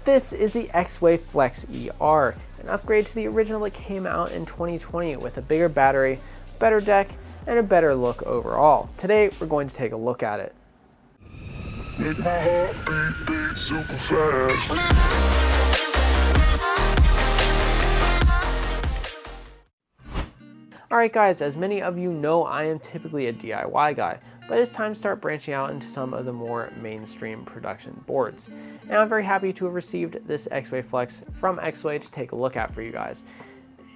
This is the Exway Flex ER, an upgrade to the original that came out in 2020 with a bigger battery, better deck, and a better look overall. Today, we're going to take a look at it. Make my heart beat super fast. Alright guys, as many of you know, I am typically a DIY guy, but it's time to start branching out into some of the more mainstream production boards. And I'm very happy to have received this Exway Flex from Exway to take a look at for you guys.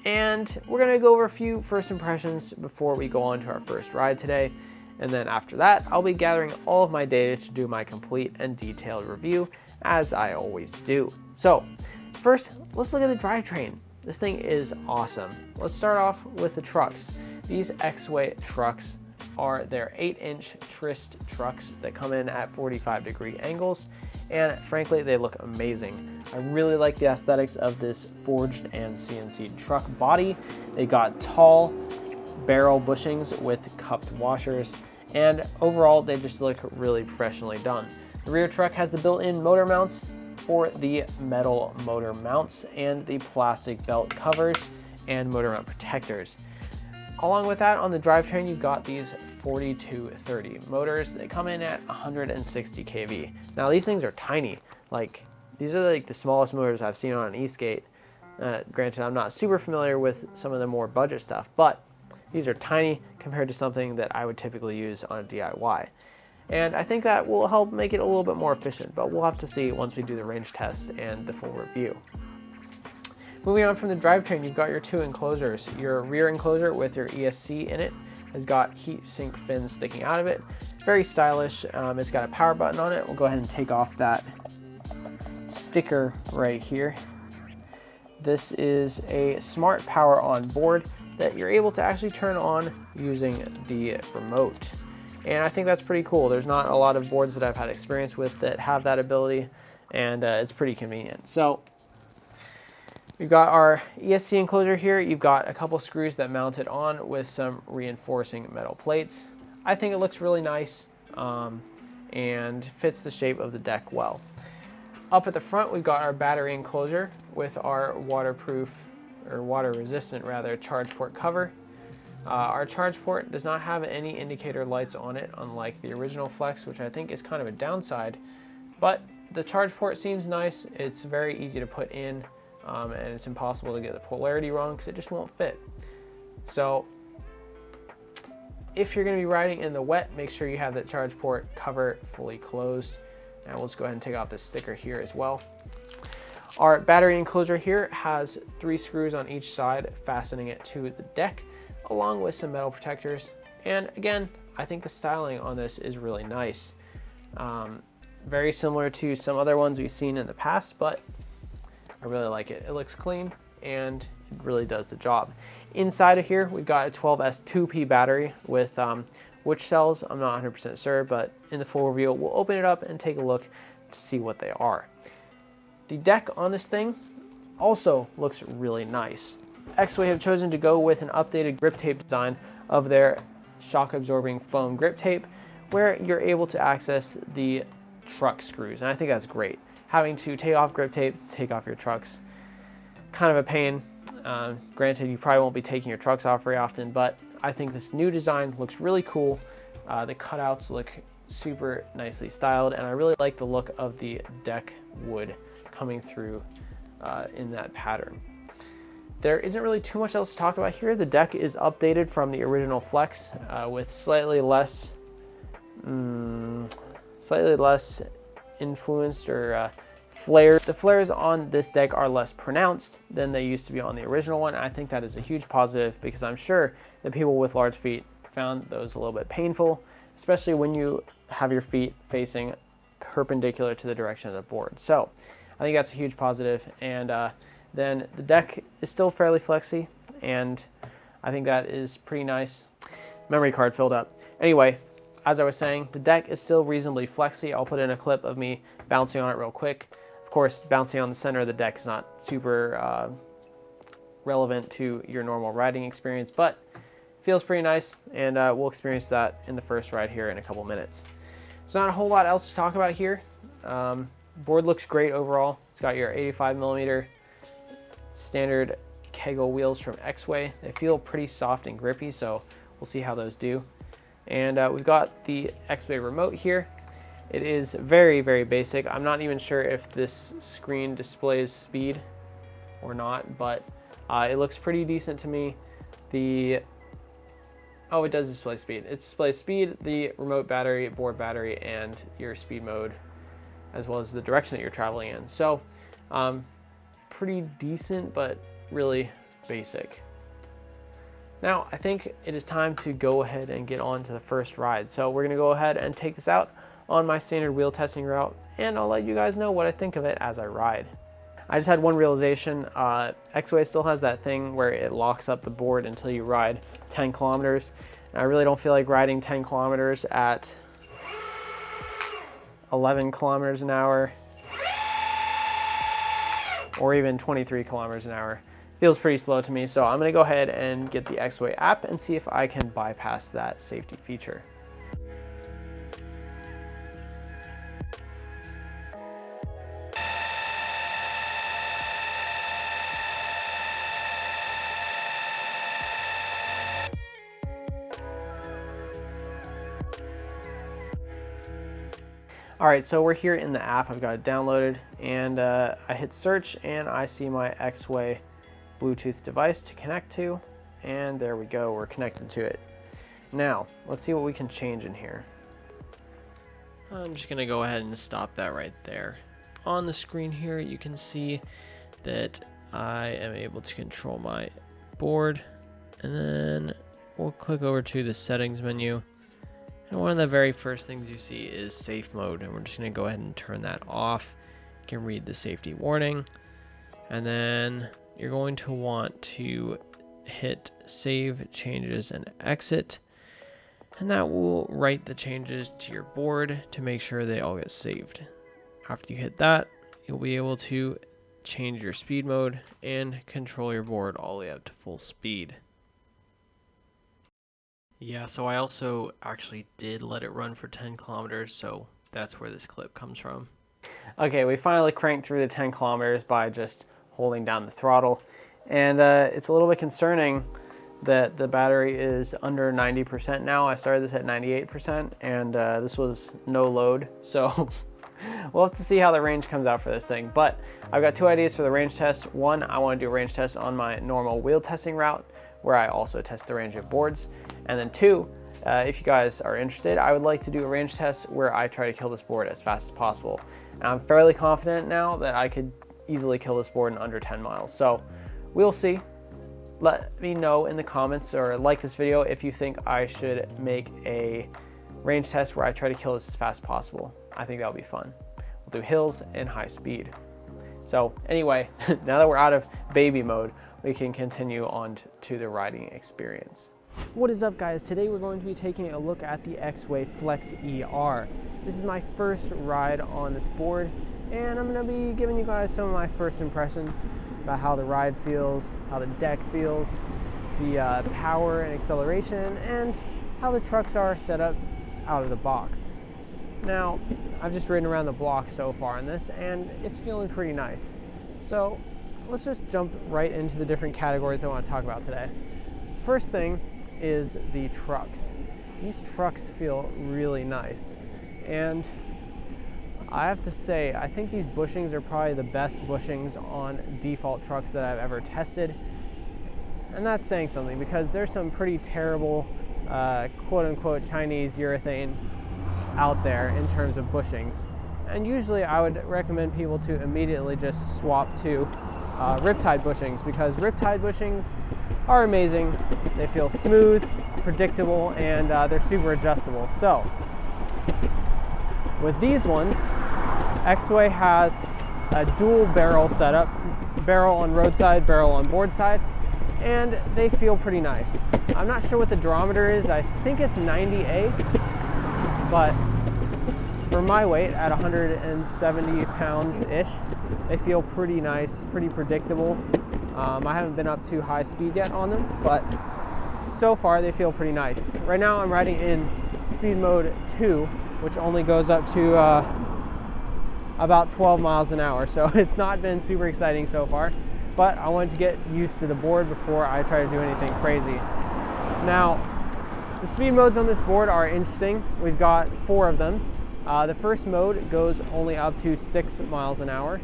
And we're going to go over a few first impressions before we go on to our first ride today. And then after that, I'll be gathering all of my data to do my complete and detailed review, as I always do. So first, let's look at the drivetrain. This thing is awesome. Let's start off with the trucks. These Exway trucks are their 8-inch Trist trucks that come in at 45-degree angles, and frankly, they look amazing. I really like the aesthetics of this forged and CNC'd truck body. They got tall barrel bushings with cupped washers, and overall, they just look really professionally done. The rear truck has the built-in motor mounts for the metal motor mounts and the plastic belt covers and motor mount protectors. Along with that, on the drivetrain, you've got these 4230 motors that come in at 160 kV. Now these things are tiny. These are like the smallest motors I've seen on an e-skate. Granted, I'm not super familiar with some of the more budget stuff, but these are tiny compared to something that I would typically use on a DIY. And I think that will help make it a little bit more efficient, but we'll have to see once we do the range test and the full review. Moving on from the drivetrain, you've got your two enclosures. Your rear enclosure with your ESC in it has got heat sink fins sticking out of it. Very stylish. It's got a power button on it. We'll go ahead and take off that sticker right here. This is a smart power on board that you're able to actually turn on using the remote. And I think that's pretty cool. There's not a lot of boards that I've had experience with that have that ability, and it's pretty convenient. So we've got our ESC enclosure here. You've got a couple screws that mount it on with some reinforcing metal plates. I think it looks really nice and fits the shape of the deck well. Up at the front, we've got our battery enclosure with our waterproof, or water resistant rather, charge port cover. Our charge port does not have any indicator lights on it, unlike the original Flex, which I think is kind of a downside. But the charge port seems nice. It's very easy to put in, and it's impossible to get the polarity wrong because it just won't fit. So if you're going to be riding in the wet, make sure you have that charge port cover fully closed. And we'll just go ahead and take off this sticker here as well. Our battery enclosure here has 3 screws on each side, fastening it to the deck, along with some metal protectors. And again, I think the styling on this is really nice. Very similar to some other ones we've seen in the past, but I really like it. It looks clean and it really does the job. Inside of here, we've got a 12S 2P battery with which cells, I'm not 100% sure, but in the full review, we'll open it up and take a look to see what they are. The deck on this thing also looks really nice. Exway have chosen to go with an updated grip tape design of their shock absorbing foam grip tape, where you're able to access the truck screws, and I think that's great. Having to take off grip tape to take off your trucks, kind of a pain. Granted, you probably won't be taking your trucks off very often, but I think this new design looks really cool. The cutouts look super nicely styled, and I really like the look of the deck wood coming through in that pattern. There isn't really too much else to talk about here. The deck is updated from the original Flex with slightly less influenced or flares. The flares on this deck are less pronounced than they used to be on the original one. I think that is a huge positive because I'm sure that people with large feet found those a little bit painful, especially when you have your feet facing perpendicular to the direction of the board. So I think that's a huge positive. And then the deck is still fairly flexy, and I think that is pretty nice. Memory card filled up. Anyway, as I was saying, the deck is still reasonably flexy. I'll put in a clip of me bouncing on it real quick. Of course, bouncing on the center of the deck is not super relevant to your normal riding experience, but feels pretty nice, and we'll experience that in the first ride here in a couple minutes. There's not a whole lot else to talk about here. Board looks great overall. It's got your 85mm standard Kegel wheels from Exway. They feel pretty soft and grippy, so we'll see how those do. And we've got the Exway remote here. It is very, very basic. I'm not even sure if this screen displays speed or not, but it looks pretty decent to me. Oh, it does display speed. It displays speed, the remote battery, board battery, and your speed mode, as well as the direction that you're traveling in. So pretty decent, but really basic. Now, I think it is time to go ahead and get on to the first ride. So we're gonna go ahead and take this out on my standard wheel testing route, and I'll let you guys know what I think of it as I ride. I just had one realization. Exway still has that thing where it locks up the board until you ride 10 kilometers. And I really don't feel like riding 10 kilometers at 11 kilometers an hour or even 23 kilometers an hour. Feels pretty slow to me, so I'm gonna go ahead and get the Exway app and see if I can bypass that safety feature. All right, so we're here in the app. I've got it downloaded, and I hit search, and I see my Exway Bluetooth device to connect to, and there we go, we're connected to it. Now, let's see what we can change in here. I'm just gonna go ahead and stop that right there. On the screen here, you can see that I am able to control my board, and then we'll click over to the settings menu. And one of the very first things you see is safe mode, and we're just going to go ahead and turn that off. You can read the safety warning, and then you're going to want to hit save changes and exit, and that will write the changes to your board to make sure they all get saved. After you hit that, you'll be able to change your speed mode and control your board all the way up to full speed. Yeah, so I also actually did let it run for 10 kilometers, so that's where this clip comes from. Okay, we finally cranked through the 10 kilometers by just holding down the throttle, and it's a little bit concerning that the battery is under 90% now. I started this at 98%, and this was no load, so we'll have to see how the range comes out for this thing. But I've got two ideas for the range test. One, I want to do a range test on my normal wheel testing route, where I also test the range of boards. And then two, if you guys are interested, I would like to do a range test where I try to kill this board as fast as possible. And I'm fairly confident now that I could easily kill this board in under 10 miles. So we'll see. Let me know in the comments or like this video if you think I should make a range test where I try to kill this as fast as possible. I think that'll be fun. We'll do hills and high speed. So anyway, now that we're out of baby mode, we can continue on to the riding experience. What is up, guys? Today we're going to be taking a look at the Exway Flex ER. This is my first ride on this board, and I'm going to be giving you guys some of my first impressions about how the ride feels, how the deck feels, the power and acceleration, and how the trucks are set up out of the box. Now, I've just ridden around the block so far in this, and it's feeling pretty nice. So let's just jump right into the different categories I want to talk about today. First thing is the trucks. These trucks feel really nice, and I have to say, I think these bushings are probably the best bushings on default trucks that I've ever tested, and that's saying something because there's some pretty terrible quote-unquote Chinese urethane out there in terms of bushings, and usually I would recommend people to immediately just swap to riptide bushings, because riptide bushings are amazing. They feel smooth, predictable, and they're super adjustable. So with these ones, Exway has a dual barrel setup, barrel on roadside, barrel on board side, and they feel pretty nice. I'm not sure what the durometer is. I think it's 90A, but for my weight at 170 pounds-ish, they feel pretty nice, pretty predictable. I haven't been up to high speed yet on them, but so far they feel pretty nice. Right now I'm riding in speed mode 2, which only goes up to about 12 miles an hour. So it's not been super exciting so far, but I wanted to get used to the board before I try to do anything crazy. Now, the speed modes on this board are interesting. We've got 4 of them. The first mode goes only up to 6 miles an hour,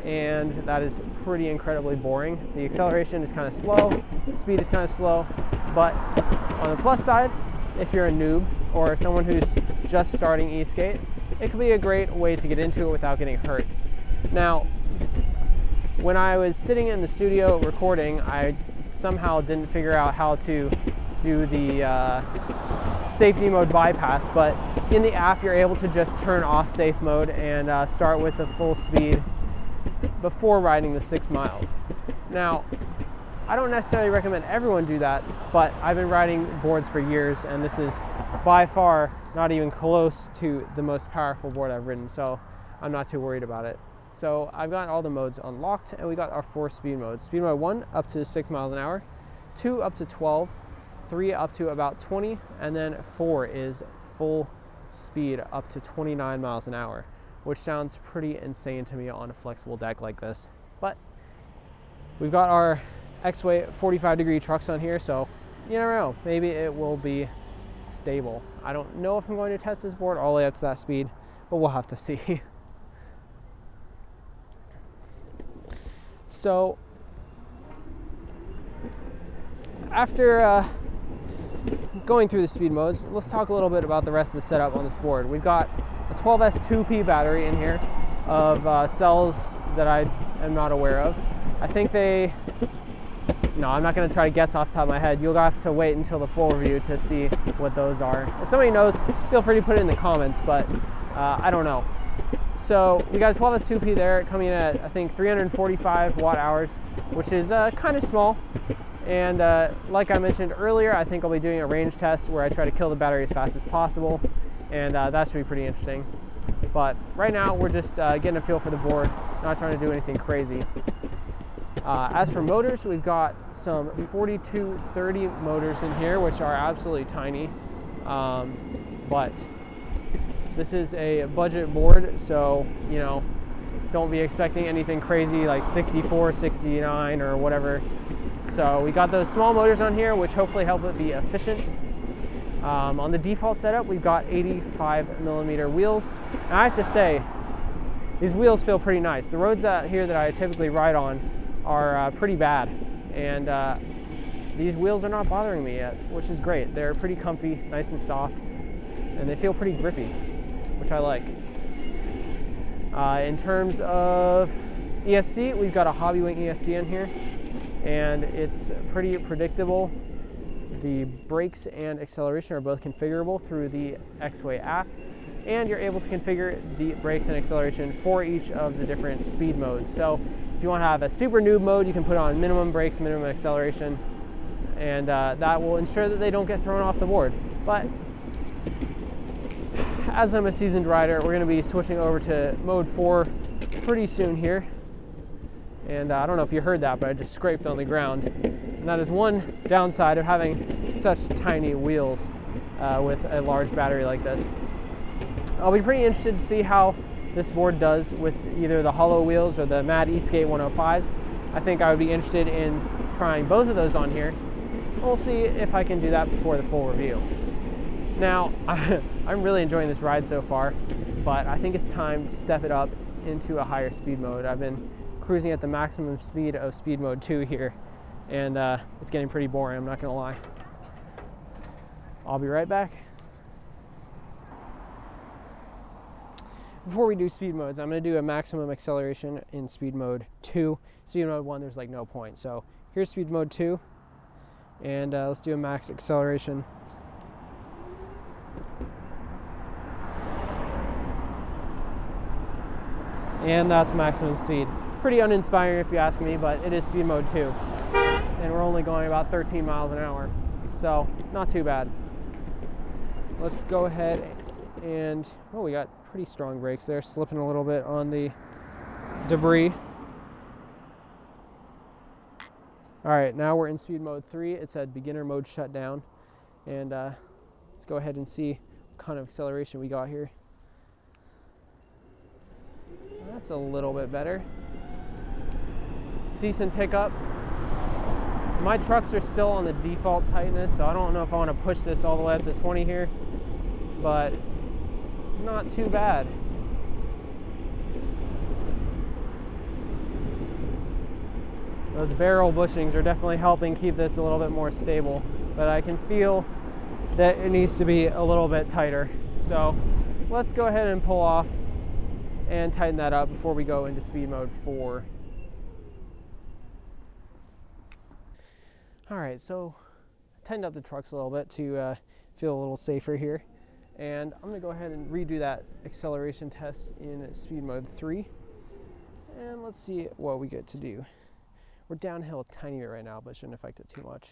and that is pretty incredibly boring. The acceleration is kind of slow, the speed is kind of slow, but on the plus side, if you're a noob or someone who's just starting e-skate, it could be a great way to get into it without getting hurt. Now, when I was sitting in the studio recording, I somehow didn't figure out how to do the safety mode bypass, but in the app you're able to just turn off safe mode and start with the full speed before riding the 6 miles. Now, I don't necessarily recommend everyone do that, but I've been riding boards for years, and this is by far not even close to the most powerful board I've ridden, so I'm not too worried about it. So I've got all the modes unlocked, and we got our 4 speed modes. Speed mode 1 up to 6 miles an hour, 2 up to 12, 3 up to about 20, and then 4 is full speed up to 29 miles an hour, which sounds pretty insane to me on a flexible deck like this. But we've got our Exway 45-degree trucks on here, so you never know, maybe it will be stable. I don't know if I'm going to test this board all the way up to that speed, but we'll have to see. So after going through the speed modes, let's talk a little bit about the rest of the setup on this board. We've got a 12S 2P battery in here of cells that I am not aware of. I think no, I'm not going to try to guess off the top of my head. You'll have to wait until the full review to see what those are. If somebody knows, feel free to put it in the comments, but I don't know. So we got a 12S 2P there coming in at, I think, 345 watt hours, which is kind of small. And like I mentioned earlier, I think I'll be doing a range test where I try to kill the battery as fast as possible, and that should be pretty interesting. But right now, we're just getting a feel for the board, not trying to do anything crazy. As for motors, we've got some 4230 motors in here, which are absolutely tiny, but this is a budget board, so you know, don't be expecting anything crazy like 64, 69 or whatever. So we got those small motors on here, which hopefully help it be efficient. On the default setup, we've got 85mm wheels, and I have to say, these wheels feel pretty nice. The roads out here that I typically ride on are pretty bad, and these wheels are not bothering me yet, which is great. They're pretty comfy, nice and soft, and they feel pretty grippy, which I like. In terms of ESC, we've got a Hobbywing ESC in here, and it's pretty predictable. The brakes and acceleration are both configurable through the Exway app, and you're able to configure the brakes and acceleration for each of the different speed modes. So if you want to have a super noob mode, you can put on minimum brakes, minimum acceleration, and that will ensure that they don't get thrown off the board. But as I'm a seasoned rider, we're going to be switching over to mode 4 pretty soon here. And I don't know if you heard that, but I just scraped on the ground. And that is one downside of having such tiny wheels with a large battery like this. I'll be pretty interested to see how this board does with either the hollow wheels or the Mad E-Skate 105s. I think I would be interested in trying both of those on here. We'll see if I can do that before the full review. Now, I'm really enjoying this ride so far, but I think it's time to step it up into a higher speed mode. I've been cruising at the maximum speed of speed mode 2 here, and it's getting pretty boring, I'm not gonna lie. I'll be right back. Before we do speed modes, I'm going to do a maximum acceleration in speed mode 2. Speed mode 1, there's like no point. So here's speed mode 2, and let's do a max acceleration. And that's maximum speed. Pretty uninspiring if you ask me, but it is speed mode 2. And we're only going about 13 miles an hour. So not too bad. Let's go ahead and, oh, we got pretty strong brakes there, slipping a little bit on the debris. All right, now we're in speed mode 3. It said beginner mode shut down. And let's go ahead and see what kind of acceleration we got here. That's a little bit better. Decent pickup. My trucks are still on the default tightness, so I don't know if I want to push this all the way up to 20 here, but not too bad. Those barrel bushings are definitely helping keep this a little bit more stable, but I can feel that it needs to be a little bit tighter. So let's go ahead and pull off and tighten that up before we go into speed mode 4. All right, so I tightened up the trucks a little bit to feel a little safer here. And I'm gonna go ahead and redo that acceleration test in speed mode 3. And let's see what we get to do. We're downhill a tiny bit right now, but it shouldn't affect it too much.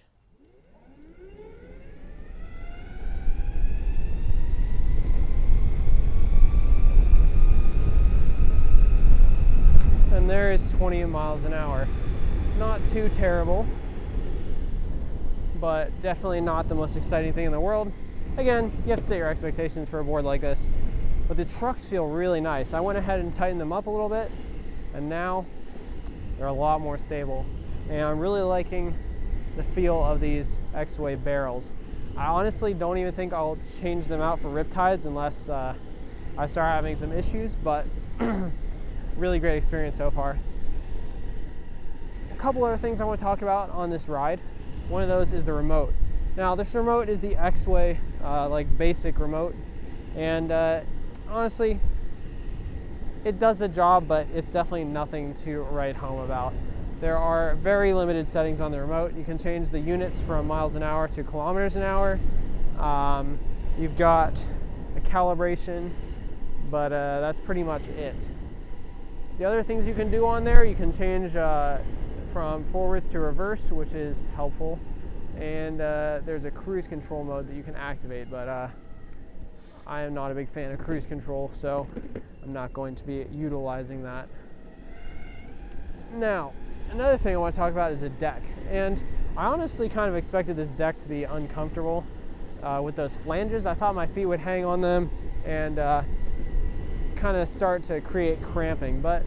And there is 20 miles an hour. Not too terrible, but definitely not the most exciting thing in the world. Again, you have to set your expectations for a board like this, but the trucks feel really nice. I went ahead and tightened them up a little bit, and now they're a lot more stable. And I'm really liking the feel of these Exway barrels. I honestly don't even think I'll change them out for riptides unless I start having some issues, but really great experience so far. A couple other things I want to talk about on this ride. One of those is the remote. Now this remote is the Exway like basic remote, and honestly it does the job, but it's definitely nothing to write home about. There are very limited settings on the remote. You can change the units from miles an hour to kilometers an hour. You've got a calibration, but that's pretty much it. The other things you can do on there, you can change from forwards to reverse, which is helpful. And there's a cruise control mode that you can activate, but I am not a big fan of cruise control, so I'm not going to be utilizing that. Now, another thing I want to talk about is a deck. And I honestly kind of expected this deck to be uncomfortable with those flanges. I thought my feet would hang on them and kind of start to create cramping, but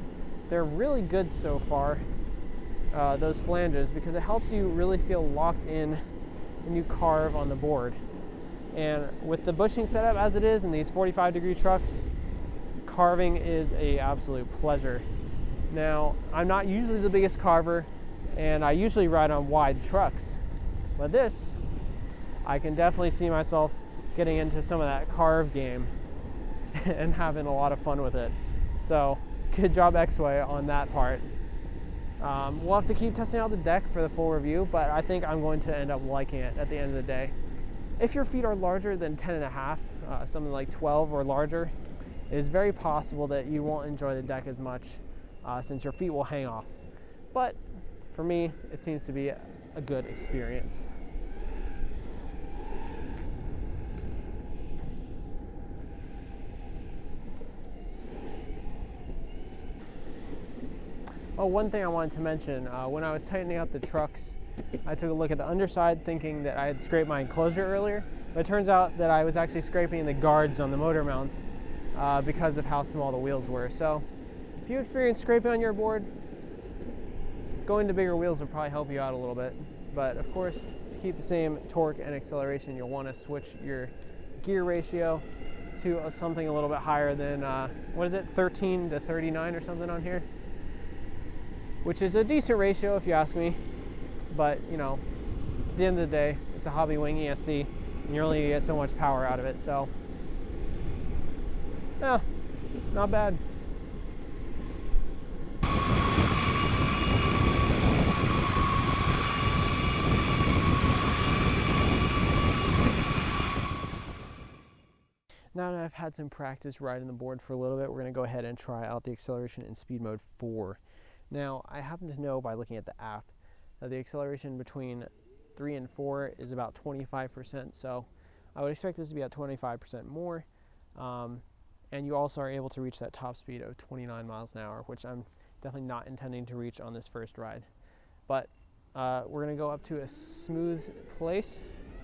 they're really good so far, those flanges, because it helps you really feel locked in when you carve on the board. And with the bushing setup as it is in these 45-degree trucks, carving is an absolute pleasure. Now, I'm not usually the biggest carver, and I usually ride on wide trucks, but this, I can definitely see myself getting into some of that carve game and having a lot of fun with it. So, good job Exway on that part. We'll have to keep testing out the deck for the full review, but I think I'm going to end up liking it at the end of the day. If your feet are larger than 10.5, something like 12 or larger, it is very possible that you won't enjoy the deck as much since your feet will hang off. But for me, it seems to be a good experience. Oh, one thing I wanted to mention, when I was tightening up the trucks, I took a look at the underside thinking that I had scraped my enclosure earlier, but it turns out that I was actually scraping the guards on the motor mounts because of how small the wheels were. So if you experience scraping on your board, going to bigger wheels will probably help you out a little bit. But of course, to keep the same torque and acceleration, you'll want to switch your gear ratio to something a little bit higher than, what is it, 13 to 39 or something on here? Which is a decent ratio if you ask me, but you know, at the end of the day, it's a Hobbywing ESC, and you're only gonna get so much power out of it, so yeah, not bad. Now that I've had some practice riding the board for a little bit, we're going to go ahead and try out the acceleration in speed mode 4. Now, I happen to know by looking at the app that the acceleration between 3 and 4 is about 25%, so I would expect this to be at 25% more. And you also are able to reach that top speed of 29 miles an hour, which I'm definitely not intending to reach on this first ride. But we're going to go up to a smooth place,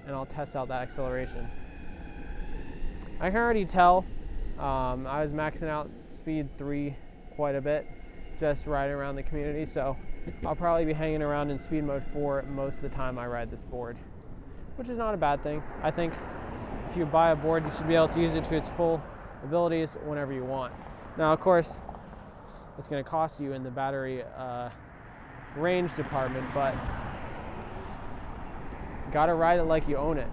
and I'll test out that acceleration. I can already tell I was maxing out speed 3 quite a bit just riding around the community, so I'll probably be hanging around in speed mode 4 most of the time I ride this board, which is not a bad thing. I think if you buy a board, you should be able to use it to its full abilities whenever you want. Now, of course, it's going to cost you in the battery range department, but you gotta ride it like you own it.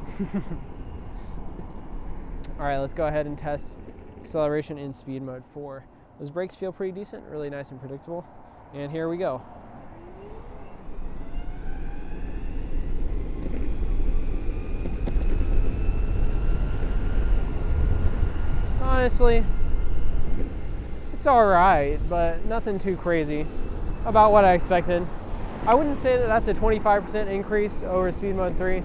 All right, let's go ahead and test acceleration in speed mode 4. Those brakes feel pretty decent, really nice and predictable. And here we go. Honestly, it's all right, but nothing too crazy. About what I expected. I wouldn't say that that's a 25% increase over speed mode 3,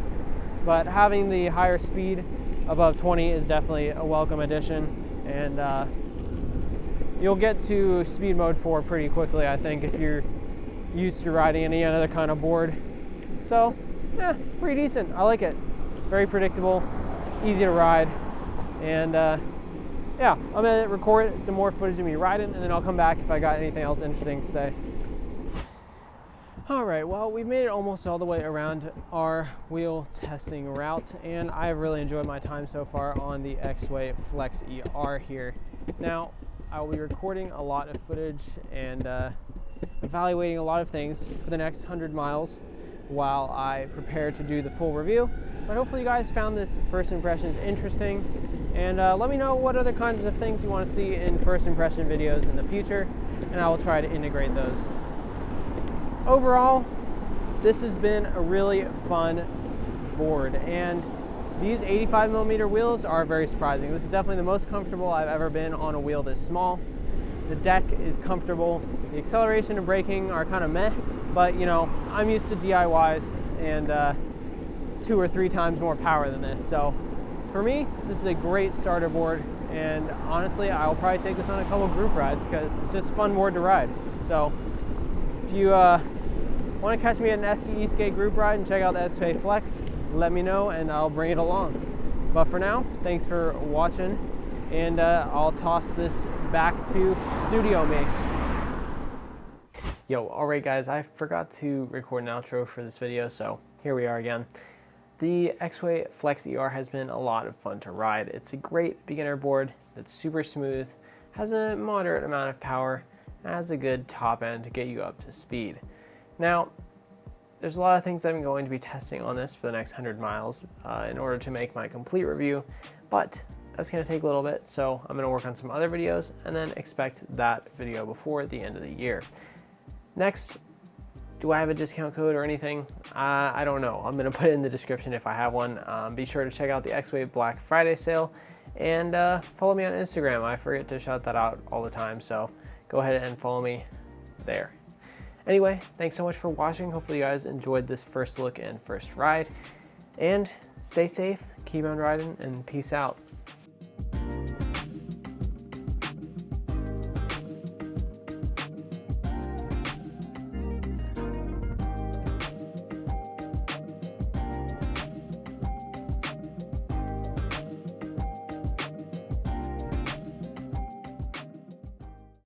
but having the higher speed above 20 is definitely a welcome addition, and you'll get to speed mode 4 pretty quickly, I think, if you're used to riding any other kind of board. So, yeah, pretty decent. I like it. Very predictable, easy to ride, and yeah, I'm gonna record some more footage of me riding, and then I'll come back if I got anything else interesting to say. All right, well, we've made it almost all the way around our wheel testing route, and I've really enjoyed my time so far on the Exway Flex ER here. Now, I will be recording a lot of footage and evaluating a lot of things for the next 100 miles while I prepare to do the full review. But hopefully you guys found this first impressions interesting, and let me know what other kinds of things you want to see in first impression videos in the future, and I will try to integrate those. Overall, this has been a really fun board, and these 85mm wheels are very surprising. This is definitely the most comfortable I've ever been on a wheel this small. The deck is comfortable. The acceleration and braking are kind of meh, but you know, I'm used to DIYs and 2 or 3 times more power than this. So for me, this is a great starter board, and honestly, I'll probably take this on a couple group rides because it's just a fun board to ride. So if you want to catch me at an STE skate group ride and check out the Exway Flex, let me know and I'll bring it along. But for now, thanks for watching, and I'll toss this back to studio me. Yo, alright guys, I forgot to record an outro for this video, so here we are again. The Exway Flex ER has been a lot of fun to ride. It's a great beginner board that's super smooth, has a moderate amount of power, and has a good top end to get you up to speed. Now, there's a lot of things I'm going to be testing on this for the next 100 miles in order to make my complete review, but that's going to take a little bit, so I'm going to work on some other videos and then expect that video before the end of the year. Next, do I have a discount code or anything? I don't know. I'm going to put it in the description if I have one. Be sure to check out the Exway Black Friday sale, and follow me on Instagram. I forget to shout that out all the time, so go ahead and follow me there. Anyway, thanks so much for watching. Hopefully you guys enjoyed this first look and first ride. And stay safe, keep on riding, and peace out.